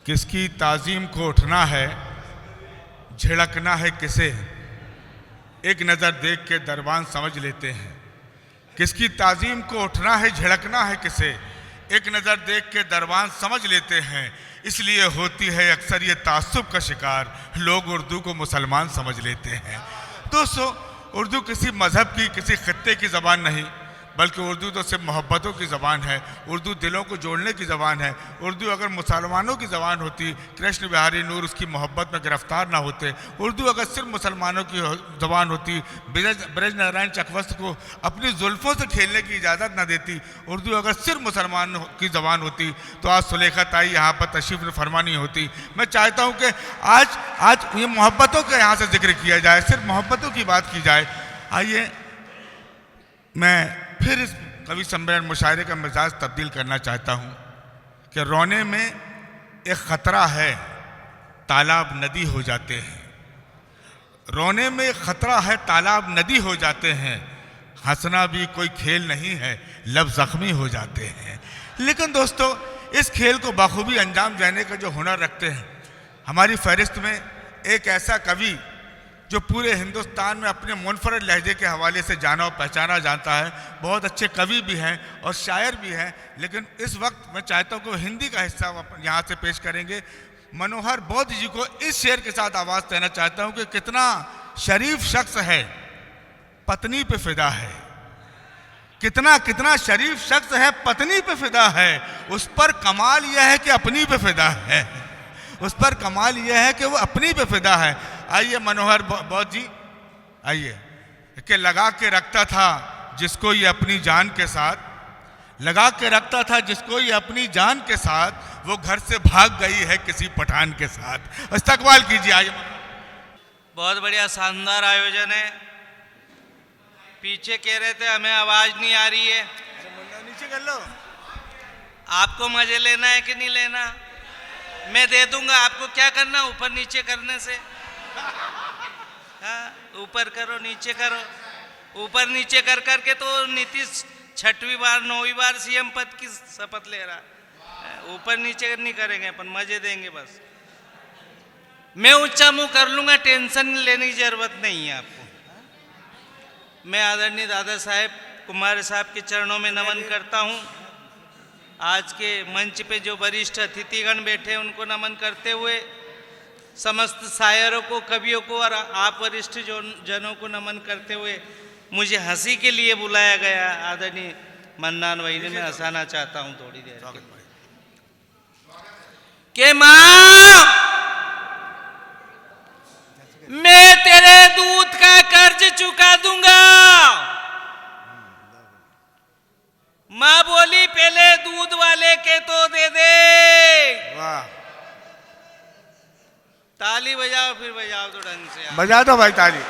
किसकी ताज़ीम को उठना है, झिड़कना है किसे, एक नज़र देख के दरबान समझ लेते हैं। किसकी ताज़ीम को उठना है, झिड़कना है किसे, एक नज़र देख के दरबान समझ लेते हैं। इसलिए होती है अक्सर ये तासुब का शिकार, लोग उर्दू को मुसलमान समझ लेते हैं। दोस्तों, उर्दू किसी मज़हब की, किसी खित्ते की ज़बान नहीं, बल्कि उर्दू तो सिर्फ मोहब्बतों की ज़बान है। उर्दू दिलों को जोड़ने की ज़बान है। उर्दू अगर मुसलमानों की ज़बान होती, कृष्ण बिहारी नूर उसकी मोहब्बत में गिरफ्तार ना होते। उर्दू अगर सिर्फ मुसलमानों की ज़बान होती, ब्रज नारायण चकवस्त को अपनी जुल्फ़ों से खेलने की इजाज़त ना देती। उर्दू अगर सिर्फ मुसलमानों की ज़बान होती तो आज सुलेखा ताई यहाँ पर तशरीफ़ फरमा नहीं होती। मैं चाहता हूँ कि आज ये मोहब्बतों का यहाँ से जिक्र किया जाए, सिर्फ मोहब्बतों की बात की जाए। आइए मैं फिर इस कवि सम्मेलन मुशायरे का मिजाज तब्दील करना चाहता हूँ कि रोने में एक ख़तरा है, तालाब नदी हो जाते हैं। रोने में एक ख़तरा है, तालाब नदी हो जाते हैं। हंसना भी कोई खेल नहीं है, लब ज़ख्मी हो जाते हैं। लेकिन दोस्तों, इस खेल को बखूबी अंजाम देने का जो हुनर रखते हैं, हमारी फहरिस्त में एक ऐसा कवि जो पूरे हिंदुस्तान में अपने मुनफरद लहजे के हवाले से जाना और पहचाना जाता है, बहुत अच्छे कवि भी हैं और शायर भी हैं। लेकिन इस वक्त मैं चाहता हूँ कि हिंदी का हिस्सा यहाँ से पेश करेंगे। मनोहर बौद्ध जी को इस शेर के साथ आवाज़ देना चाहता हूँ कि कितना शरीफ शख्स है, पत्नी पे फिदा है। कितना शरीफ शख्स है, पत्नी पे फिदा है। उस पर कमाल यह है कि अपनी पे फिदा है। उस पर कमाल यह है कि वो अपनी पे फिदा है। आइए मनोहर बौद्ध जी, आइए। कि लगा के रखता था जिसको ये अपनी जान के साथ, लगा के रखता था जिसको ये अपनी जान के साथ, वो घर से भाग गई है किसी पठान के साथ। इस्तकबाल कीजिए। आइए। बहुत बढ़िया, शानदार आयोजन है। पीछे कह रहे थे हमें आवाज नहीं आ रही है, नीचे कर लो। आपको मजे लेना है कि नहीं लेना? मैं दे दूंगा। आपको क्या करना, ऊपर नीचे करने से? हाँ, ऊपर करो नीचे करो। ऊपर नीचे कर करके तो नीतीश 6वीं बार 9वीं बार सीएम पद की शपथ ले रहा है। ऊपर नीचे नहीं करेंगे अपन, मजे देंगे बस। मैं ऊंचा मुंह कर लूंगा, टेंशन लेने की जरूरत नहीं है आपको। मैं आदरणीय दादा साहेब कुमार साहब के चरणों में नमन करता हूं। आज के मंच पे जो वरिष्ठ अतिथिगण बैठे उनको नमन करते हुए, समस्त शायरों को, कवियों को और आप वरिष्ठ जनों को नमन करते हुए, मुझे हंसी के लिए बुलाया गया आदरणीय मन्नान भाई ने, मैं हंसाना चाहता हूं थोड़ी देर के। माँ, मैं तेरे दूध का कर्ज चुका दूंगा। माँ बोली पहले दूध वाले के तो दे दे। वाह, ताली बजाओ, फिर बजाओ तो ढंग से। बजा दो भाई, ताली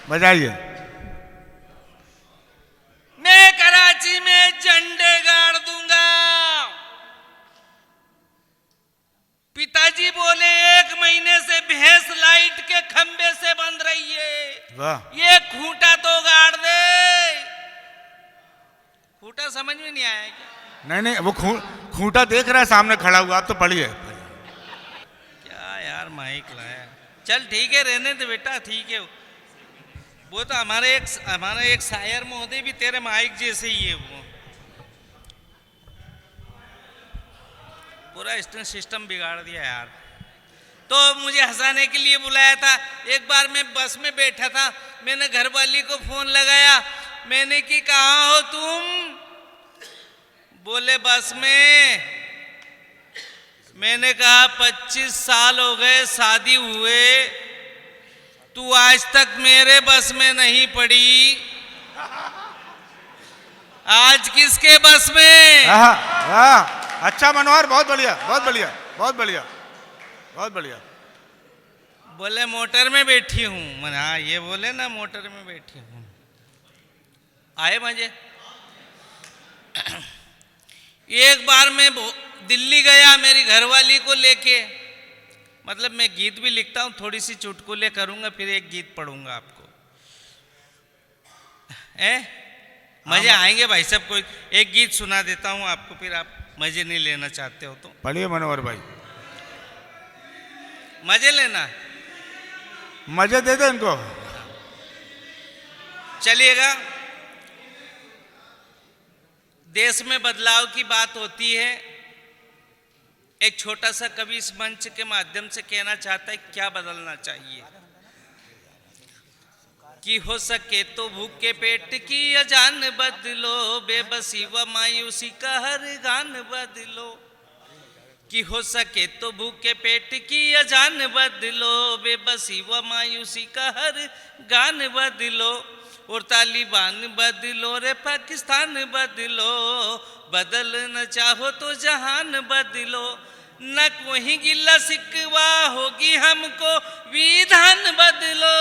बजाइए। मैं कराची में झंडे गाड़ दूंगा। पिताजी बोले 1 महीने से भैंस लाइट के खंबे से बंध रही है। वाह, ये खूंटा तो गाड़ दे। खूंटा समझ में नहीं आया क्या? नहीं, वो खूंटा देख रहा है सामने खड़ा हुआ। आप तो पढ़िए। क्या यार, माइक लाया। चल ठीक है, रहने दे बेटा, ठीक है। वो तो हमारे एक शायर महोदय भी तेरे माइक जैसे ही है। वो पूरा इसने सिस्टम बिगाड़ दिया यार। तो मुझे हंसाने के लिए बुलाया था। एक बार मैं बस में बैठा था, मैंने घरवाली को फोन लगाया। मैंने कि कहाँ हो तुम? बोले बस में। मैंने कहा 25 साल हो गए शादी हुए, तू आज तक मेरे बस में नहीं पड़ी। आज किसके बस में? अच्छा मनोहर, बहुत बढ़िया, बहुत बढ़िया, बहुत बढ़िया, बहुत बढ़िया। बोले मोटर में बैठी हूँ। मैंने हाँ, ये बोले ना मोटर में बैठी हूँ। आए मजे। एक बार मैं दिल्ली गया मेरी घरवाली को लेके। मतलब मैं गीत भी लिखता हूँ, थोड़ी सी चुटकुले करूँगा, फिर एक गीत पढ़ूंगा आपको। मजे आएंगे भाई साहब। कोई एक गीत सुना देता हूँ आपको, फिर आप मजे नहीं लेना चाहते हो तो पढ़िए मनोहर भाई। मजे लेना, मजे दे दे इनको। चलिएगा। देश में बदलाव की बात होती है। एक छोटा सा कवि इस मंच के माध्यम से कहना चाहता है क्या बदलना चाहिए कि हो सके तो भूखे पेट की अजान बदलो, बेबसी व मायूसी का हर गान बदलो। कि हो सके तो भूखे पेट की अजान बदलो, बेबसी व मायूसी का हर गान बदलो। और तालिबान बदलो रे पाकिस्तान बदलो, बदल न चाहो तो जहान बदलो। न कोई गिला सिकवा होगी हमको, विधान बदलो।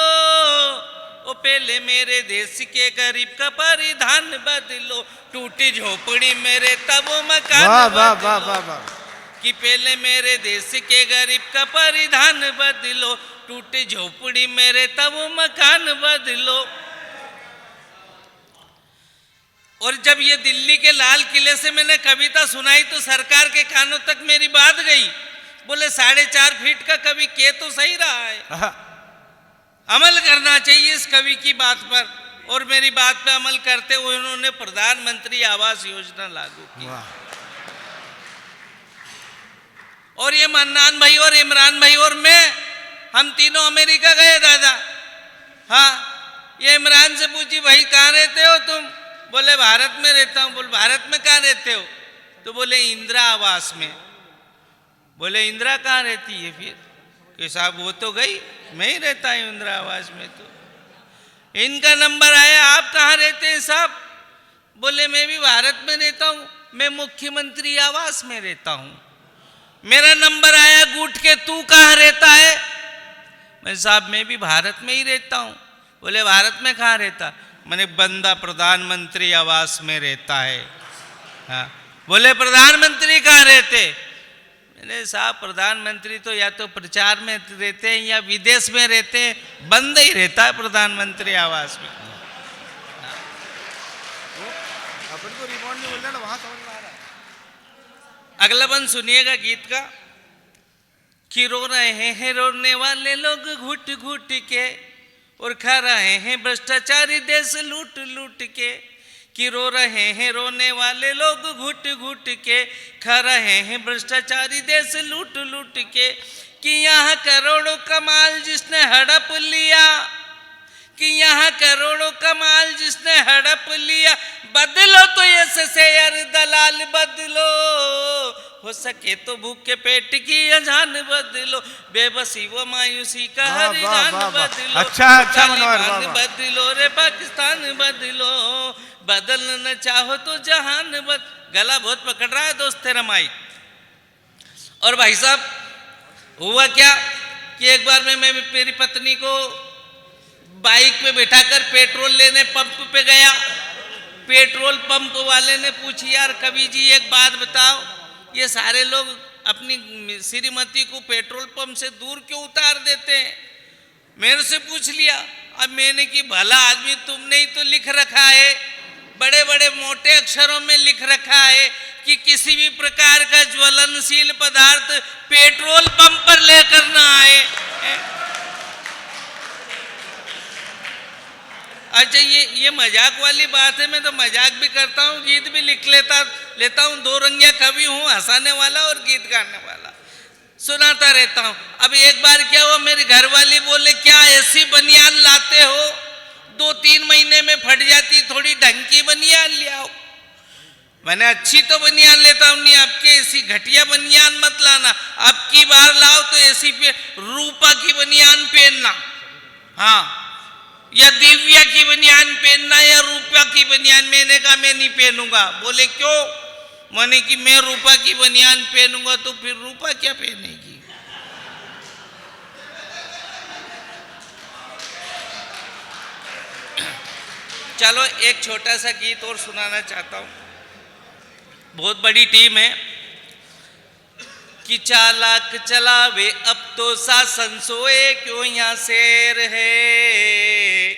ओ पहले मेरे देश के गरीब का परिधान बदलो, टूटी झोपड़ी मेरे तब वो मकान बदलो। कि पहले मेरे देश के गरीब का परिधान बदलो, टूटी झोपड़ी मेरे तब वो मकान बदलो। और जब ये दिल्ली के लाल किले से मैंने कविता सुनाई तो सरकार के कानों तक मेरी बात गई। बोले 4.5 फीट का कवि के तो सही रहा है, अमल करना चाहिए इस कवि की बात पर। और मेरी बात पे अमल करते हुए उन्होंने प्रधानमंत्री आवास योजना लागू की। और ये मन्नान भाई और इमरान भाई और मैं, हम तीनों अमेरिका गए दादा। हाँ, ये इमरान से पूछी भाई कहाँ रहते हो तुम? बोले भारत में रहता हूँ। बोले भारत में कहाँ रहते हो? तो बोले इंदिरा आवास में। बोले इंदिरा कहाँ रहती है फिर? कि साहब वो तो गई, मैं ही रहता हूँ इंदिरा आवास में। तो इनका नंबर आया, आप कहाँ रहते हैं साहब? बोले मैं भी भारत में रहता हूँ, मैं मुख्यमंत्री आवास में रहता हूँ। मेरा नंबर आया, गूठ के तू कहाँ रहता है? मैं साहब मैं भी भारत में ही रहता हूँ। बोले भारत में कहाँ रहता? मैंने बंदा प्रधानमंत्री आवास में रहता है। हाँ, बोले प्रधानमंत्री कहाँ रहते? मैंने साहब प्रधानमंत्री तो या तो प्रचार में रहते हैं या विदेश में रहते हैं, बंद ही रहता है प्रधानमंत्री आवास में। अपन को रिमोट नहीं बोलना, वहां समझ में आ रहा है। अगला बंद सुनिएगा गीत का। कि रो रहे हैं रोने वाले लोग घुट घुट के, और खा रहे हैं भ्रष्टाचारी देश लूट लूट के। कि रो रहे हैं रोने वाले लोग घुट घुट के, खा रहे हैं भ्रष्टाचारी देश लूट लूट के। कि यहाँ करोड़ों का माल जिसने हड़प लिया, कि यहाँ करोड़ों का माल जिसने हड़प लिया, बदलो तो ये शेयर दलाल बदलो। हो सके तो भूखे पेट की अजान बदलो, बेबसी व मायूसी का हर गान बदलो। अच्छा तालिबान बदलो रे पाकिस्तान बदलो, बदल न चाहो तो जहान गला बहुत पकड़ रहा है दोस्त तेरा माइक। और भाई साहब हुआ क्या कि एक बार मैं मेरी पत्नी को बाइक पे बैठाकर पेट्रोल लेने पंप पे गया। पेट्रोल पंप वाले ने पूछी, यार कवि जी एक बात बताओ, ये सारे लोग अपनी श्रीमती को पेट्रोल पंप से दूर क्यों उतार देते हैं? मेरे से पूछ लिया। अब मैंने कि भला आदमी तुमने ही तो लिख रखा है, बड़े बड़े मोटे अक्षरों में लिख रखा है कि किसी भी प्रकार का ज्वलनशील पदार्थ पेट्रोल पंप पर लेकर ना आए। अच्छा ये मजाक वाली बात है, मैं तो मजाक भी करता हूँ, गीत भी लिख लेता हूँ। 2 रंगिया कवि हूँ, हंसाने वाला और गीत गाने वाला, सुनाता रहता हूँ। अब एक बार क्या हुआ, मेरी घरवाली बोले क्या ऐसी बनियान लाते हो, 2-3 महीने में फट जाती, थोड़ी ढंग की बनियान ले आओ। मैंने अच्छी तो बनियान लेता हूँ, नहीं आपके ऐसी घटिया बनियान मत लाना, अब की बार लाओ तो ऐसी पे रूपा की बनियान पहनना, हाँ, या दिव्या की बनियान पहनना या रूपा की बनियान। मैंने कहा मैं नहीं पहनूंगा। बोले क्यों? मैंने कि मैं रूपा की बनियान पहनूंगा तो फिर रूपा क्या पहनेगी? चलो एक छोटा सा गीत और सुनाना चाहता हूं। बहुत बड़ी टीम है कि चालाक चलावे अब तो शासन सोए क्यों यहाँ शेर है,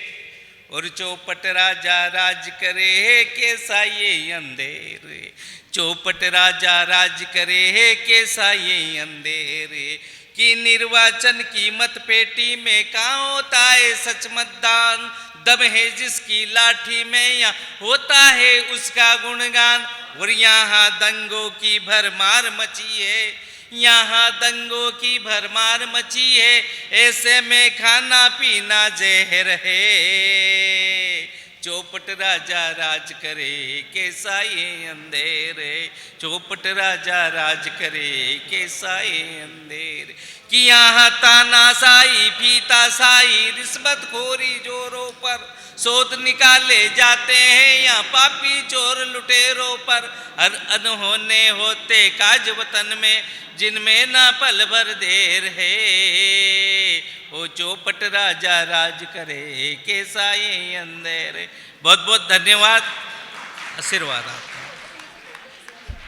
और चौपट राजा राज करे कैसा ये अंधेर। चौपट राजा राज करे है कैसा ये अंधेरे कि निर्वाचन की मत पेटी में कहाँ होता है सच मतदान। दम है जिसकी लाठी में यहाँ होता है उसका गुणगान। और यहाँ दंगों की भरमार मची है, यहाँ दंगों की भरमार मची है, ऐसे में खाना पीना जहर है। चौपट राजा राज करे कैसा ये अंधेरे, चौपट राजा राज करे कैसा ये अंधेरे कि यहाँ तानाशाही फीताशाही रिश्वत खोरी जोरों पर शोध निकाले जाते हैं। यहाँ पापी चोर लुटेरों पर हर अनहोने होते काज वतन में जिनमें ना पल भर देर है। ओ चौपट राजा राज करे कैसा ये अंधेरे। बहुत बहुत धन्यवाद, आशीर्वाद आपका।